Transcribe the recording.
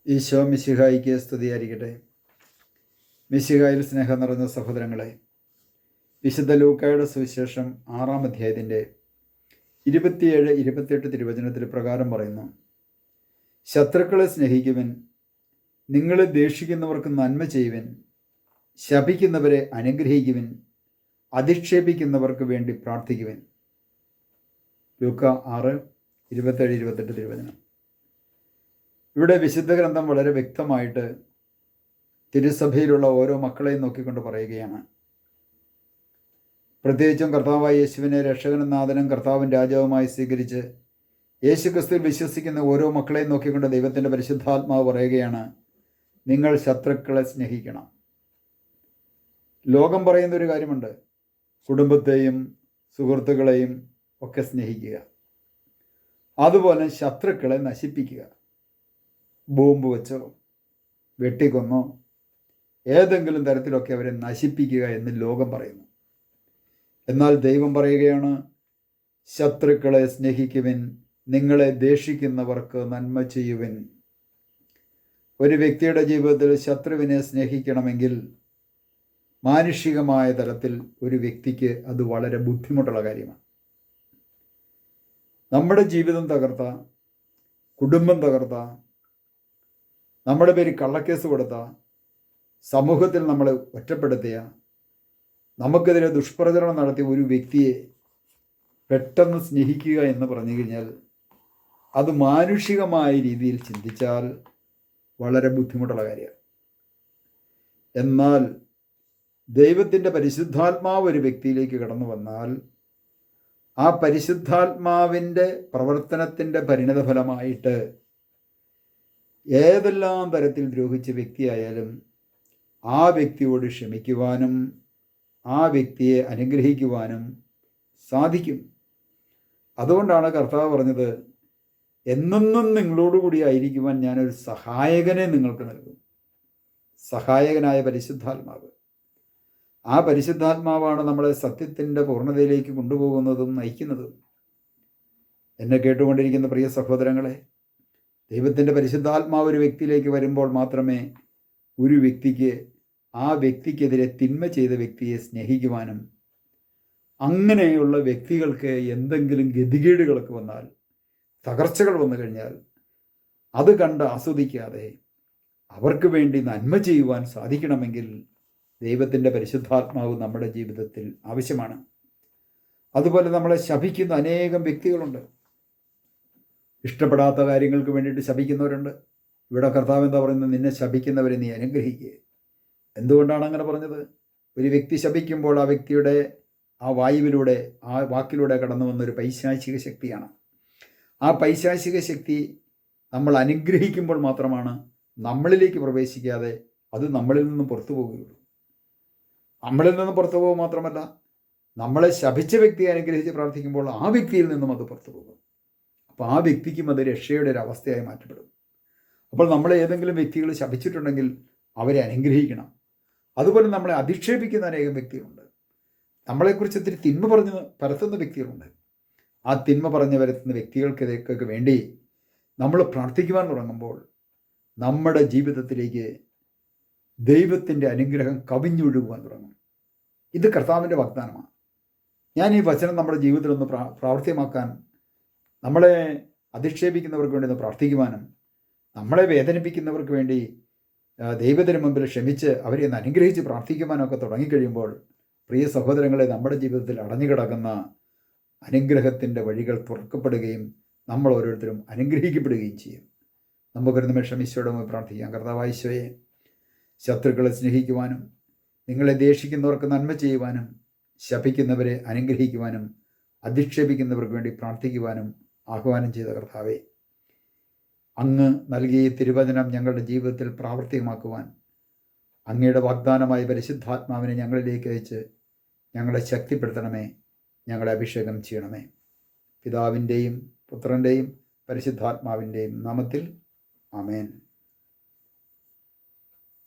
ഈശോ മിശിഹായിക്ക് സ്തുതിയായിരിക്കട്ടെ. മിശിഹായിൽ സ്നേഹം നിറഞ്ഞ സഹോദരങ്ങളെ, വിശുദ്ധ ലൂക്കായുടെ സുവിശേഷം 6-ാം അധ്യായത്തിൻ്റെ 27-28 തിരുവചനത്തിൽ പ്രകാരം പറയുന്നു: ശത്രുക്കളെ സ്നേഹിക്കുവൻ, നിങ്ങളെ ദ്വേഷിക്കുന്നവർക്ക് നന്മ ചെയ്യുവൻ, ശപിക്കുന്നവരെ അനുഗ്രഹിക്കുവൻ, അധിക്ഷേപിക്കുന്നവർക്ക് വേണ്ടി പ്രാർത്ഥിക്കുവൻ. ലൂക്ക 6:27-28 തിരുവചനം. ഇവിടെ വിശുദ്ധ ഗ്രന്ഥം വളരെ വ്യക്തമായിട്ട് തിരുസഭയിലുള്ള ഓരോ മക്കളെയും നോക്കിക്കൊണ്ട് പറയുകയാണ്. പ്രത്യേകിച്ചും കർത്താവായ യേശുവിനെ രക്ഷകനും നാഥനും കർത്താവും രാജാവുമായി സ്വീകരിച്ച് യേശു ക്രിസ്തുവിൽ വിശ്വസിക്കുന്ന ഓരോ മക്കളെയും നോക്കിക്കൊണ്ട് ദൈവത്തിൻ്റെ പരിശുദ്ധാത്മാവ് പറയുകയാണ്: നിങ്ങൾ ശത്രുക്കളെ സ്നേഹിക്കണം. ലോകം പറയുന്നൊരു കാര്യമുണ്ട്, കുടുംബത്തെയും സുഹൃത്തുക്കളെയും ഒക്കെ സ്നേഹിക്കുക. അതുപോലെ ശത്രുക്കളെ നശിപ്പിക്കുക. ബോംബ് വെച്ചോ വെട്ടിക്കൊന്നോ ഏതെങ്കിലും തരത്തിലൊക്കെ അവരെ നശിപ്പിക്കുക എന്ന് ലോകം പറയുന്നു. എന്നാൽ ദൈവം പറയുകയാണ്: ശത്രുക്കളെ സ്നേഹിക്കുവിൻ, നിങ്ങളെ ദ്വേഷിക്കുന്നവർക്ക് നന്മ ചെയ്യുവിൻ. ഒരു വ്യക്തിയുടെ ജീവിതത്തിൽ ശത്രുവിനെ സ്നേഹിക്കണമെങ്കിൽ മാനുഷികമായ തലത്തിൽ ഒരു വ്യക്തിക്ക് അത് വളരെ ബുദ്ധിമുട്ടുള്ള കാര്യമാണ്. നമ്മുടെ ജീവിതം തകർത്ത, കുടുംബം തകർത്ത, നമ്മുടെ പേര് കള്ളക്കേസ് കൊടുത്ത, സമൂഹത്തിൽ നമ്മളെ ഒറ്റപ്പെടുത്തിയ, നമുക്കെതിരെ ദുഷ്പ്രചരണം നടത്തിയ ഒരു വ്യക്തിയെ പെട്ടെന്ന് സ്നേഹിക്കുക എന്ന് പറഞ്ഞു കഴിഞ്ഞാൽ അത് മാനുഷികമായ രീതിയിൽ ചിന്തിച്ചാൽ വളരെ ബുദ്ധിമുട്ടുള്ള കാര്യമാണ്. എന്നാൽ ദൈവത്തിൻ്റെ പരിശുദ്ധാത്മാവ് ഒരു വ്യക്തിയിലേക്ക് കടന്നു വന്നാൽ ആ പരിശുദ്ധാത്മാവിൻ്റെ പ്രവർത്തനത്തിൻ്റെ പരിണതഫലമായിട്ട് ഏതെല്ലാം തരത്തിൽ ദ്രോഹിച്ച വ്യക്തിയായാലും ആ വ്യക്തിയോട് ക്ഷമിക്കുവാനും ആ വ്യക്തിയെ അനുഗ്രഹിക്കുവാനും സാധിക്കും. അതുകൊണ്ടാണ് കർത്താവ് പറഞ്ഞത്: എന്നെന്നും നിങ്ങളോടുകൂടി ആയിരിക്കുവാൻ ഞാനൊരു സഹായകനെ നിങ്ങൾക്ക് നൽകും. സഹായകനായ പരിശുദ്ധാത്മാവ്. ആ പരിശുദ്ധാത്മാവാണ് നമ്മളെ സത്യത്തിൻ്റെ പൂർണ്ണതയിലേക്ക് കൊണ്ടുപോകുന്നതും നയിക്കുന്നതും. എന്നെ കേട്ടുകൊണ്ടിരിക്കുന്ന പ്രിയ സഹോദരങ്ങളെ, ദൈവത്തിൻ്റെ പരിശുദ്ധാത്മാവ് ഒരു വ്യക്തിയിലേക്ക് വരുമ്പോൾ മാത്രമേ ഒരു വ്യക്തിക്ക് ആ വ്യക്തിക്കെതിരെ തിന്മ ചെയ്ത വ്യക്തിയെ സ്നേഹിക്കുവാനും, അങ്ങനെയുള്ള വ്യക്തികൾക്ക് എന്തെങ്കിലും ഗതികേടുകളൊക്കെ വന്നാൽ, തകർച്ചകൾ വന്നു കഴിഞ്ഞാൽ അത് കണ്ട് ആസ്വദിക്കാതെ അവർക്ക് വേണ്ടി നന്മ ചെയ്യുവാൻ സാധിക്കണമെങ്കിൽ ദൈവത്തിൻ്റെ പരിശുദ്ധാത്മാവ് നമ്മുടെ ജീവിതത്തിൽ ആവശ്യമാണ്. അതുപോലെ നമ്മളെ ശപിക്കുന്ന അനേകം വ്യക്തികളുണ്ട്. ഇഷ്ടപ്പെടാത്ത കാര്യങ്ങൾക്ക് വേണ്ടിയിട്ട് ശപിക്കുന്നവരുണ്ട്. ഇവിടെ കർത്താവ് എന്താ പറയുന്നത്? നിന്നെ ശപിക്കുന്നവരെ നീ അനുഗ്രഹിക്കുക. എന്തുകൊണ്ടാണ് അങ്ങനെ പറഞ്ഞത്? ഒരു വ്യക്തി ശപിക്കുമ്പോൾ ആ വ്യക്തിയുടെ ആ വായുവിലൂടെ, ആ വാക്കിലൂടെ കടന്നു വന്നൊരു പൈശാചിക ശക്തിയാണ്. ആ പൈശാചിക ശക്തി നമ്മൾ അനുഗ്രഹിക്കുമ്പോൾ മാത്രമാണ് നമ്മളിലേക്ക് പ്രവേശിക്കാതെ അത് നമ്മളിൽ നിന്നും പുറത്തു പോവുകയുള്ളൂ. നമ്മളിൽ നിന്നും പുറത്തു പോകുക മാത്രമല്ല, നമ്മളെ ശപിച്ച വ്യക്തിയെ അനുഗ്രഹിച്ച് പ്രാർത്ഥിക്കുമ്പോൾ ആ വ്യക്തിയിൽ നിന്നും അത് പുറത്തു പോകും. അപ്പോൾ ആ വ്യക്തിക്കും അത് രക്ഷയുടെ ഒരു അവസ്ഥയായി മാറ്റപ്പെടും. അപ്പോൾ നമ്മളെ ഏതെങ്കിലും വ്യക്തികൾ ശപിച്ചിട്ടുണ്ടെങ്കിൽ അവരെ അനുഗ്രഹിക്കണം. അതുപോലെ നമ്മളെ അധിക്ഷേപിക്കുന്ന അനേകം വ്യക്തികളുണ്ട്. നമ്മളെക്കുറിച്ച് ഇത്തിരി തിന്മ പറഞ്ഞ് പരത്തുന്ന വ്യക്തികളുണ്ട്. ആ തിന്മ പറഞ്ഞ് പരത്തുന്ന വ്യക്തികൾക്കൊക്കെ വേണ്ടി നമ്മൾ പ്രാർത്ഥിക്കുവാൻ തുടങ്ങുമ്പോൾ നമ്മുടെ ജീവിതത്തിലേക്ക് ദൈവത്തിൻ്റെ അനുഗ്രഹം കവിഞ്ഞൊഴുകുവാൻ തുടങ്ങും. ഇത് കർത്താവിൻ്റെ വാഗ്ദാനമാണ്. ഞാൻ ഈ വചനം നമ്മുടെ ജീവിതത്തിൽ ഒന്ന് പ്രാവർത്തികമാക്കാൻ, നമ്മളെ അധിക്ഷേപിക്കുന്നവർക്ക് വേണ്ടി ഒന്ന് പ്രാർത്ഥിക്കുവാനും, നമ്മളെ വേദനിപ്പിക്കുന്നവർക്ക് വേണ്ടി ദൈവത്തിന് മുമ്പിൽ ക്ഷമിച്ച് അവരെ ഒന്ന് അനുഗ്രഹിച്ച് പ്രാർത്ഥിക്കുവാനൊക്കെ തുടങ്ങിക്കഴിയുമ്പോൾ പ്രിയ സഹോദരങ്ങളെ, നമ്മുടെ ജീവിതത്തിൽ അടഞ്ഞുകിടക്കുന്ന അനുഗ്രഹത്തിൻ്റെ വഴികൾ തുറക്കപ്പെടുകയും നമ്മൾ ഓരോരുത്തരും അനുഗ്രഹിക്കപ്പെടുകയും ചെയ്യും. നമുക്കൊരു നിമിഷം ഈശോയോട് പ്രാർത്ഥിക്കാം. കർത്താവായ ഈശോയെ, ശത്രുക്കളെ സ്നേഹിക്കുവാനും, നിങ്ങളെ ദ്വേഷിക്കുന്നവർക്ക് നന്മ ചെയ്യുവാനും, ശപിക്കുന്നവരെ അനുഗ്രഹിക്കുവാനും, അധിക്ഷേപിക്കുന്നവർക്ക് വേണ്ടി പ്രാർത്ഥിക്കുവാനും ആഹ്വാനം ചെയ്ത കർത്താവേ, അങ്ങ് നൽകിയ തിരുവചനം ഞങ്ങളുടെ ജീവിതത്തിൽ പ്രാവർത്തികമാക്കുവാൻ അങ്ങയുടെ വാഗ്ദാനമായ പരിശുദ്ധാത്മാവിനെ ഞങ്ങളിലേക്ക് അയച്ച് ഞങ്ങളെ ശക്തിപ്പെടുത്തണമേ, ഞങ്ങളെ അഭിഷേകം ചെയ്യണമേ. പിതാവിൻ്റെയും പുത്രൻ്റെയും പരിശുദ്ധാത്മാവിൻ്റെയും നാമത്തിൽ ആമേൻ.